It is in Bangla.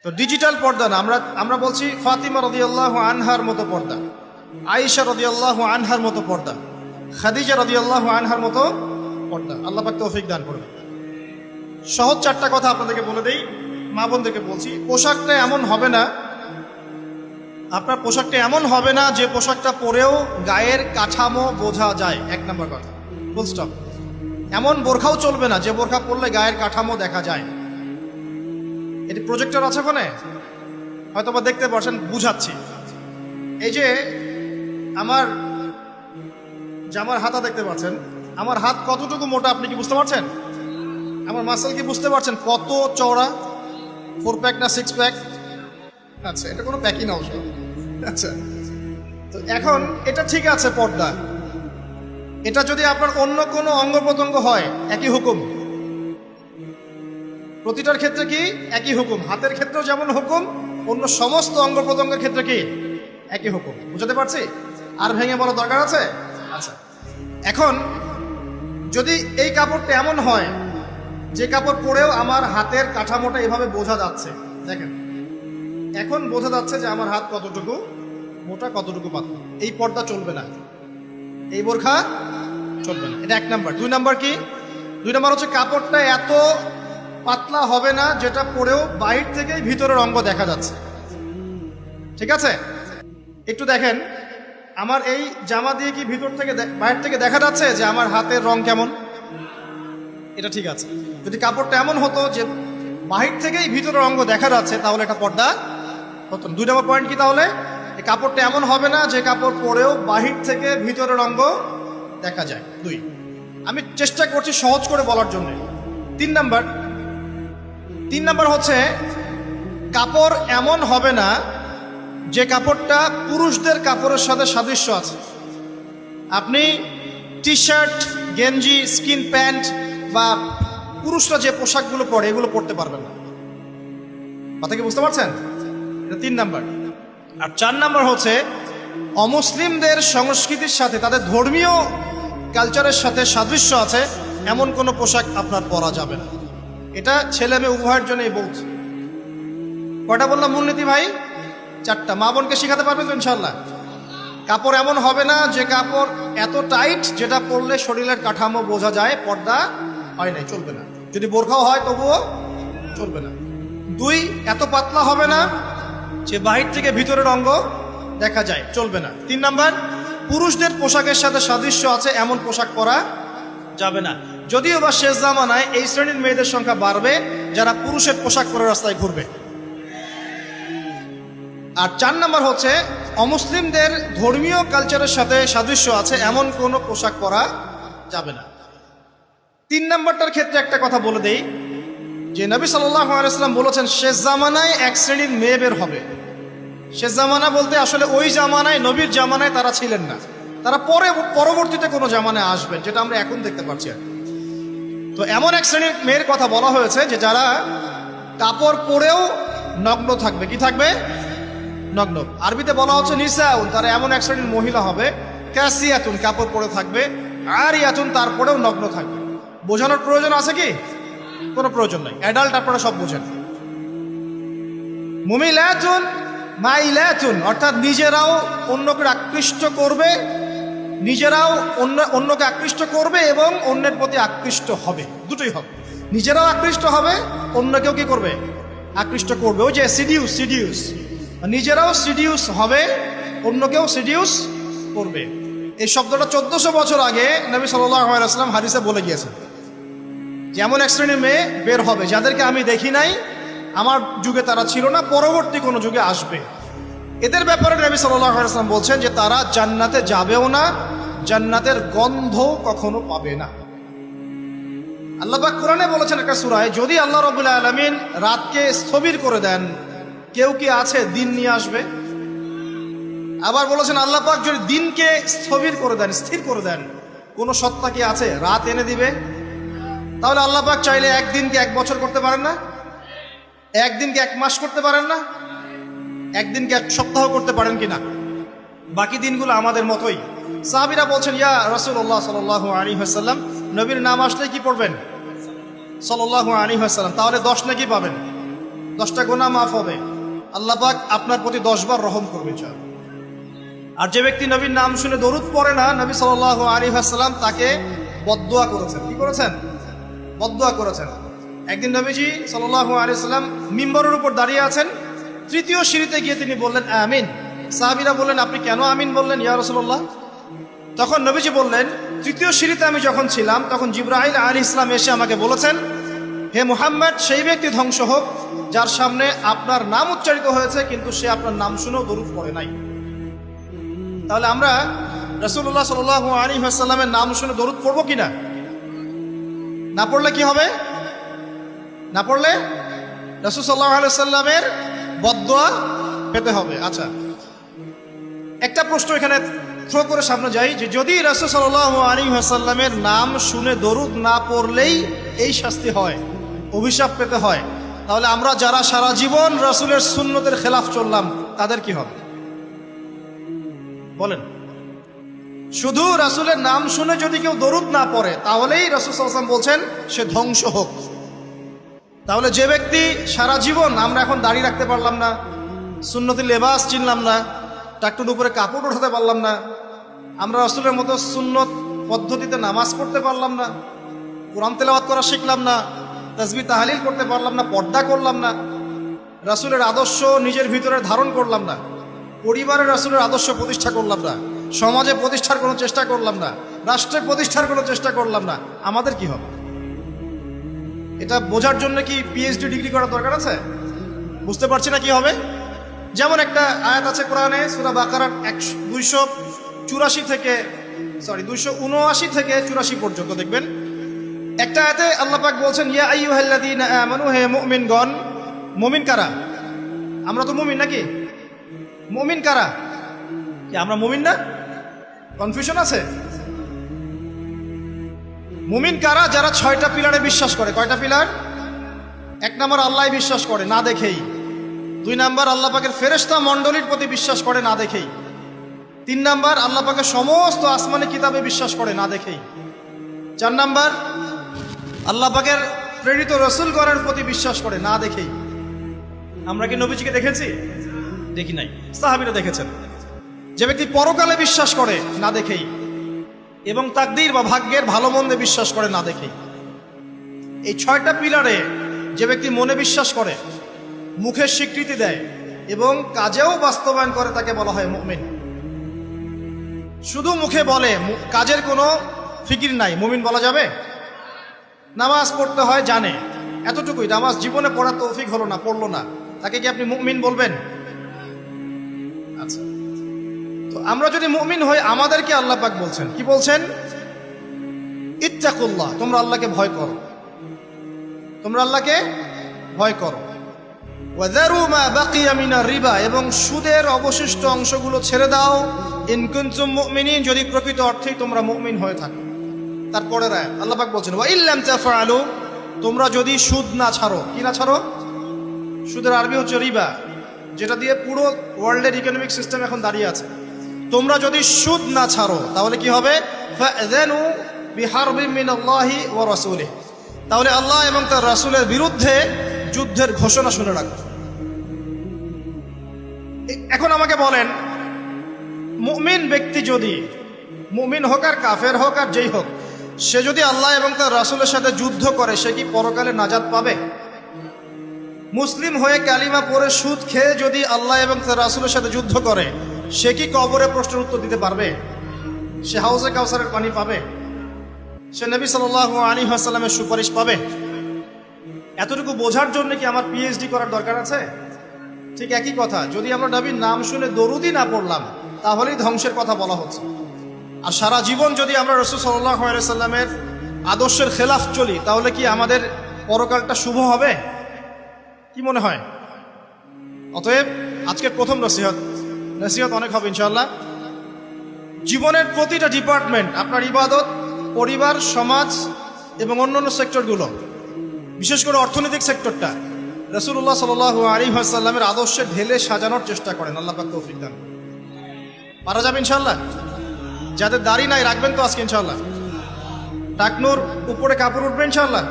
তো ডিজিটাল পর্দা না, আমরা বলছি ফাতিমা রাদিয়াল্লাহু আনহার মতো পর্দা, আয়েশা রাদিয়াল্লাহু আনহার মতো পর্দা, খাদিজা রাদিয়াল্লাহু আনহার মতো পর্দা। আল্লাহ পাক তৌফিক দান করুন। সহজ চারটা কথা আপনাদেরকে বলে দেই, মা বোনদেরকে বলছি। পোশাকটা এমন হবে না, আপনার পোশাকটা এমন হবে না যে পোশাকটা পরেও গায়ের কাঠামো বোঝা যায়। এক নম্বর কথা, ফুল স্টপ। এমন বোরখাও চলবে না যে বোরখা পরলে গায়ের কাঠামো দেখা যায়। এটি প্রজেক্টর আছে ওখানে, হয়তো বা দেখতে পাচ্ছেন, বুঝাচ্ছি। এই যে আমার জামার হাতা দেখতে পাচ্ছেন, আমার হাত কতটুকু মোটা আপনি কি বুঝতে পারছেন? আমার মাসল কি বুঝতে পারছেন কত চওড়া? 4 প্যাক না 6 প্যাক? আচ্ছা, এটা কোনো প্যাকই না অবশ্য। আচ্ছা, তো এখন এটা ঠিক আছে পর্দা। এটা যদি আপনার অন্য কোনো অঙ্গ প্রত্যঙ্গ হয় একই হুকুম। প্রতিটার ক্ষেত্রে কি একই হুকুম? হাতের ক্ষেত্রেও যেমন হুকুম, অন্য সমস্ত অঙ্গ প্রত্যঙ্গের ক্ষেত্রে কি একই হুকুম। বুঝাতে পারছি? আর ভেঙে বলা দরকার আছে? আচ্ছা, এখন যদি এই কাপড়টা এমন হয় যে কাপড় পরেও আমার হাতের কাঠামোটা এভাবে বোঝা যাচ্ছে, দেখেন এখন বোঝা যাচ্ছে যে আমার হাত কতটুকু মোটা কতটুকু পাতলা, এই পর্দা চলবে না, এই বোরখা চলবে না। এটা এক নাম্বার। 2 নাম্বার কি? 2 নাম্বার হচ্ছে কাপড়টা এত পাতলা হবে না যেটা পরেও বাইরে থেকে ভিতরের অঙ্গ দেখা যাচ্ছে। ঠিক আছে? একটু দেখেন, আমার এই জামা দিয়ে কি ভিতর থেকে বাইরে থেকে দেখা যাচ্ছে যে আমার হাতের রং কেমন? এটা ঠিক আছে। যদি কাপড়টা এমন হতো যে বাহির থেকেই ভিতরের অঙ্গ দেখা যাচ্ছে, তাহলে এটা পর্দা হতো না। 2 নম্বর পয়েন্ট কি তাহলে? এই কাপড়টা এমন হবে না যে কাপড় পরেও বাহির থেকে ভিতরের অঙ্গ দেখা যায়। 2, আমি চেষ্টা করছি সহজ করে বলার জন্য। 3 নাম্বার হচ্ছে কাপড় এমন হবে না যে কাপড়টা পুরুষদের কাপড়ের সাথে সাদৃশ্য আছে। আপনি টি শার্ট, গেঞ্জি, স্কিন প্যান্ট বা পুরুষরা যে পোশাকগুলো পরে এগুলো পরতে পারবেন না। কথা কি বুঝতে পারছেন? এটা 3 নাম্বার। আর 4 নাম্বার হচ্ছে অমুসলিমদের সংস্কৃতির সাথে, তাদের ধর্মীয় কালচারের সাথে সাদৃশ্য আছে এমন কোনো পোশাক আপনার পরা যাবে না। এটা ছেলে মেয়ে উভয়ের জন্যই বলছি। কয়টা বললাম মূলনীতি ভাই? 4টা। মা বোনকে শেখাতে পারবেন তো ইনশাল্লাহ? কাপড় এমন হবে না যে কাপড় এত টাইট যেটা পরলে শরীরের কাঠামো বোঝা যায়, পর্দা হয় নাই, চলবে না। যদি বোরখাও হয় তবুও চলবে না। 2, এত পাতলা হবে না যে বাহির থেকে ভিতরের অঙ্গ দেখা যায়, চলবে না। 3 নাম্বার, পুরুষদের পোশাকের সাথে সাদৃশ্য আছে এমন পোশাক পরা যাবে না। যদিও বা শেষ জামানায় এই শ্রেণীর মেয়েদের সংখ্যা বাড়বে যারা পুরুষের পোশাক পরে রাস্তায় ঘুরবে। আর 4 নাম্বার হচ্ছে অমুসলিমদের ধর্মীয় কালচারের সাথে সাদৃশ্য আছে এমন কোনো পোশাক পরা যাবে না। 3 নাম্বারটার ক্ষেত্রে একটা কথা বলে দেই যে নবী সাল্লাল্লাহু আলাইহি ওয়াসাল্লাম বলেছেন শেষ জামানায় এক শ্রেণীর মেয়ে বের হবে। শেষ জামানা বলতে আসলে ওই জামানায়, নবীর জামানায় তারা ছিলেন না, তারা পরবর্তীতে কোনো জামানায় আসবেন, যেটা আমরা এখন দেখতে পাচ্ছি। তো এমন এক শ্রেণীর মেয়ের কথা বলা হয়েছে যে যারা কাপড় পরেও নগ্ন থাকবে। কি থাকবে? নগ্ন। আরবিতে বলা হচ্ছে নিসাউন, তারা এমন এক শ্রেণীর মহিলা হবে কাসিয়াতুন, কাপড় পরে থাকবে, আরিয়াতুন, তারপরেও নগ্ন থাকবে। বোঝানোর প্রয়োজন আছে কি? কোনো প্রয়োজন নাই, অ্যাডাল্ট আপনারা সব বোঝেন। মুমিলাতুন মাইলাতুন, অর্থাৎ নিজেরাও অন্যকে আকৃষ্ট করবে, নিজেরাও অন্যকে আকৃষ্ট করবে এবং অন্যের প্রতি আকৃষ্ট হবে, দুটোই হবে। নিজেরাও আকৃষ্ট হবে, অন্যকেও কি করবে? আকৃষ্ট করবে। ওই যে সিডিউস, নিজেরাও সিডিউস হবে, অন্যকেও সিডিউস করবে। এই শব্দটা 1400 বছর আগে নবী সাল্লাল্লাহু আলাইহি ওয়াসাল্লাম হাদিসে বলে গিয়েছেন যে এমন এক শ্রেণীর মেয়ে বের হবে যাদেরকে আমি দেখি নাই, আমার যুগে তারা ছিল না, পরবর্তী কোনো যুগে আসবে। এদের ব্যাপারে নবী সাল্লাল্লাহু আলাইহি ওয়াসাল্লাম বলছেন যে তারা জান্নাতে যাবেও না, জান্নাতের গন্ধ কখনো পাবে না। আল্লাহ পাক কোরআনে বলেছেন একটা সূরায়, যদি আল্লাহ রাব্বুল আলামিন রাতকে স্থবির করে দেন, কেউ কি আছে দিন নিয়ে আসবে? আবার বলেছেন আল্লাহ পাক যদি দিনকে স্থবির করে দেন, স্থির করে দেন, কোন সত্তা কি আছে রাত এনে দিবে? তাহলে আল্লাহ পাক চাইলে একদিনকে 1 বছর করতে পারেন না? একদিনকে 1 মাস করতে পারেন না? একদিনকে 1 সপ্তাহ করতে পারেন কিনা? বাকি দিনগুলো আমাদের মতোই। সাহাবীরা বলছেন ইয়া রাসূলুল্লাহ সাল্লাল্লাহু আলাইহি ওয়াসাল্লাম, নবীর নাম আসলে কি পড়বেন? সাল্লাল্লাহু আলাইহি ওয়াসাল্লাম, তাহলে 10 নাকি পাবেন? 10টা গুনাহ মাফ হবে, আল্লাহ পাক আপনার প্রতি 10 বার রহম করবে ইনশাআল্লাহ। আর যে ব্যক্তি নবীর নাম শুনে দরুদ পড়ে না, নবী সাল্লাল্লাহু আলাইহি ওয়াসাল্লাম তাকে বদদুয়া করেছেন। কি করেছেন? বদদুয়া করেছেন। একদিন নবীজি সাল্লাল্লাহু আলাইহি ওয়াসাল্লাম মিম্বরের উপর দাঁড়িয়ে আছেন, তৃতীয় সিঁড়িতে গিয়ে তিনি বললেন আমিন। সাহাবীরা বললেন, আপনি কেন আমিন বললেন ইয়া রাসূলুল্লাহ? তখন নবীজি বললেন, তৃতীয় সিঁড়িতে আমি যখন ছিলাম তখন জিবরাইল আলাইহিস সালাম এসে আমাকে বলেছেন, হে মুহাম্মদ, সেই ব্যক্তি ধ্বংস হোক যার সামনে আপনার নাম উচ্চারিত হয়েছে কিন্তু সে আপনার নাম শুনেও দরুদ পড়ে নাই। তাহলে আমরা রাসূলুল্লাহ সাল্লাল্লাহু আলাইহি ওয়াসাল্লামের নাম শুনে দরুদ পড়বো কিনা? না পড়লে কি হবে? না পড়লে রাসূল সাল্লাল্লাহু আলাইহি ওয়াসাল্লামের বদদুয়া পেতে হবে। আচ্ছা, একটা প্রশ্ন এখানে থ্রো করে সামনে যাই, যে যদি রাসূল সাল্লাল্লাহু আলাইহি ওয়াসাল্লামের নাম শুনে দরুদ না পড়লেই এই শাস্তি হয়, অভিশাপ পেতে হয়, তাহলে আমরা যারা সারা জীবন রাসূলের সুন্নতের খেলাফ চললাম তাদের কি হবে বলেন? শুধু রাসূলের নাম শুনে যদি কেউ দরুদ না পড়ে তাহলেই রাসূল সাল্লাল্লাহু আলাইহি ওয়াসাল্লাম বলছেন সে ধ্বংস হোক। তাহলে যে ব্যক্তি সারা জীবন, আমরা এখন দাড়ি রাখতে পারলাম না, সুন্নতি লেবাস চিনলাম না, টাকটুর উপরে কাপড় উঠাতে পারলাম না, আমরা রাসূলের মতো সুন্নত পদ্ধতিতে নামাজ পড়তে পারলাম না, কোরআন তেলাওয়াত করা শিখলাম না, তাসবিহ তাহলিল করতে পারলাম না, পর্দা করলাম না, রাসূলের আদর্শ নিজের ভিতরে ধারণ করলাম না, পরিবারে রাসূলের আদর্শ প্রতিষ্ঠা করলাম না, সমাজে প্রতিষ্ঠার কোনো চেষ্টা করলাম না, রাষ্ট্রে প্রতিষ্ঠার কোনো চেষ্টা করলাম না, আমাদের কি হবে? এটা বোঝার জন্য কি পিএইচডি ডিগ্রি করার দরকার আছে? বুঝতে পারছি না কি হবে। যেমন একটা আয়াত আছে কোরআনে, সূরা বাকারার 279 থেকে 84 পর্যন্ত দেখবেন। একটা আয়াতে আল্লাহ পাক বলছেন, ইয়া আইয়ুহাল্লাযীনা আমানু, হে মুমিনগণ। মুমিন কারা? আমরা তো মুমিন নাকি? মুমিন কারা? কি আমরা মুমিন না? কনফিউশন আছে? মুমিন কারা? যারা 6টা পিলারে বিশ্বাস করে। কয়টা পিলার? 1 নম্বর আল্লাহ বিশ্বাস করে না দেখেই। 2 নম্বর আল্লাহ পাকের ফেরেশতা মণ্ডলীর প্রতি বিশ্বাস করে না দেখেই। 3 নম্বর আল্লাহ পাকের সমস্ত আসমানি কিতাবে বিশ্বাস করে না দেখেই। 4 নম্বর আল্লাহ পাকের প্রেরিত রাসূলগণের প্রতি বিশ্বাস করে না দেখেই। আমরা কি নবীজিকে দেখেছি? দেখি নাই। সাহাবীরা দেখেছেন। যে ব্যক্তি পরকালে বিশ্বাস করে না দেখেই, এবং তাকদীর বা ভাগ্যের ভালো মন্দে বিশ্বাস করে না দেখেই। এই 6টা পিলারে যে ব্যক্তি মনে বিশ্বাস করে, মুখে স্বীকৃতি দেয় এবং কাজেও বাস্তবায়ন করে তাকে বলা হয় মুমিন। শুধু মুখে বলে, কাজের কোনো ফিকির নাই, মুমিন বলা যাবে? নামাজ পড়তে হয় জানে, এতটুকুই, নামাজ জীবনে পড়ার তৌফিক হলো না, পড়লো না, তাকে কি আপনি মুমিন বলবেন? আচ্ছা, তো আমরা যদি মুমিন হই, আমাদেরকে আল্লাহ পাক বলছেন, কি বলছেন? ইত্তাকুল্লাহ, তোমরা আল্লাহকে ভয় করো, তোমরা আল্লাহকে ভয় করো। ওয়াযারু মা বাকিয়া মিনার রিবা, এবং সুদের অবশিষ্ট অংশগুলো ছেড়ে দাও। ইন কুনতুম মুমিনিন, যদি প্রকৃত অর্থেই তোমরা মুমিন হয়ে থাকো। তারপরের আয়াত আল্লাহ পাক বলছেন, ওয়া ইল্লাম তাফআলু, তোমরা যদি সুদ না ছাড়ো। কি না ছাড়ো? সুদের আরবি হচ্ছে রিবা, যেটা দিয়ে পুরো ওয়ার্ল্ডের ইকোনমিক সিস্টেম এখন দাঁড়িয়ে আছে। তোমরা যদি সুদ না ছাড়ো তাহলে কি হবে? ফাযানু বিহারবিন মিনাল্লাহি ওয়া রাসূলিহি, তাহলে আল্লাহ এবং তার রাসূলের বিরুদ্ধে যুদ্ধের ঘোষণা শুনে রাখো। এখন আমাকে বলেন, মুমিন ব্যক্তি যদি, মুমিন হোক আর কাফের হোক আর যেই হোক, সে যদি আল্লাহ এবং তার রাসূলের সাথে যুদ্ধ করে, সে কি পরকালে নাজাত পাবে? মুসলিম হয়ে কালিমা পড়ে সুদ খেয়ে যদি আল্লাহ এবং তার রাসূলের সাথে যুদ্ধ করে, সে কি কবরে প্রশ্নের উত্তর দিতে পারবে? সে হাউজে কাউসারের পানি পাবে? সে নবী সাল্লাল্লাহু আলাইহি ওয়াসাল্লামের সুপারিশ পাবে? এতটুকু বোঝার জন্য কি আমার পিএইচডি করার দরকার আছে? ঠিক একই কথা, যদি আমরা নবীর নাম শুনে দরুদই না পড়লাম তাহলেই ধ্বংসের কথা বলা হচ্ছে। আর সারা জীবন যদি আমরা রাসূল সাল্লাল্লাহু আলাইহি ওয়াসাল্লামের আদর্শের খেলাফ চলি, তাহলে কি আমাদের পরকালটা শুভ হবে? কি মনে হয়? অতএব আজকের প্রথম নসিহত অনেক হবে ইনশাআল্লাহ। জীবনের প্রতিটা ডিপার্টমেন্ট, আপনার ইবাদত, পরিবার, সমাজ এবং অন্যান্য সেক্টরগুলো, বিশেষ করে অর্থনৈতিক সেক্টরটা রাসূলুল্লাহ সাল্লাল্লাহু আলাইহি ওয়াসাল্লামের আদর্শে ঢেলে সাজানোর চেষ্টা করেন। আল্লাহ পাক তৌফিক দান। পারা যাবে ইনশাআল্লাহ? যাদের দাড়ি নাই রাখবেন তো আজকে ইনশাআল্লাহ। টাকনুর উপরে কাপড় উঠবে ইনশাআল্লাহ।